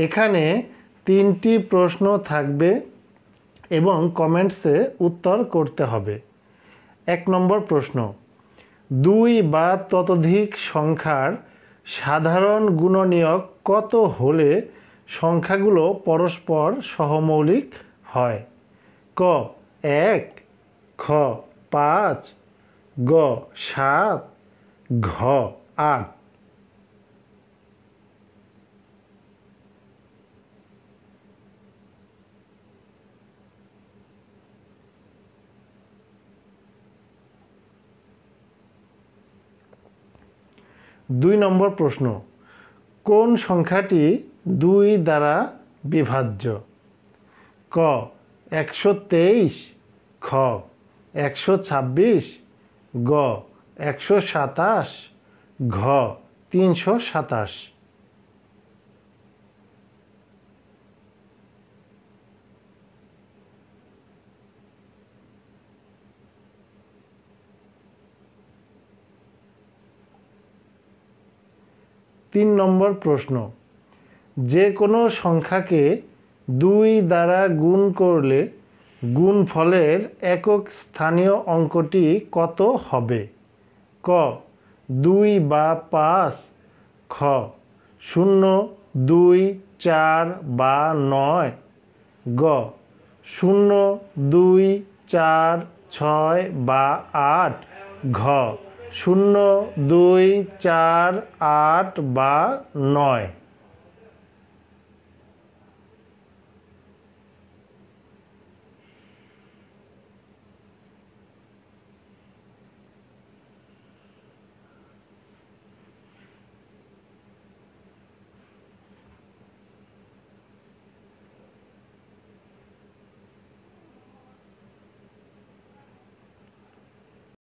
এখানে 3টি প্রশ্ন থাকবে এবং কমেন্টসে উত্তর করতে হবে। 1 নম্বর প্রশ্ন, 2 বা ততোধিক সংখ্যার সাধারণ গুণনীয়ক কত হলে সংখ্যাগুলো পরস্পর সহমৌলিক হয়? ক 1, খ 5, গ 7, ঘ 8। দুই নম্বর প্রশ্ন, কোন সংখ্যাটি 2 দ্বারা বিভাজ্য? ক 123, খ 126, গ 127, ঘ 327। 3 নম্বর প্রশ্ন, যে কোনো সংখ্যাকে 2 দ্বারা গুণ করলে গুণফলের একক স্থানীয় অঙ্কটি কত হবে? ক 2 বা 5, খ 0, 2, 4 বা 9, গ 0, 2, 4, 6 বা 8, ঘ 0, 2, 4, 8 বা 9।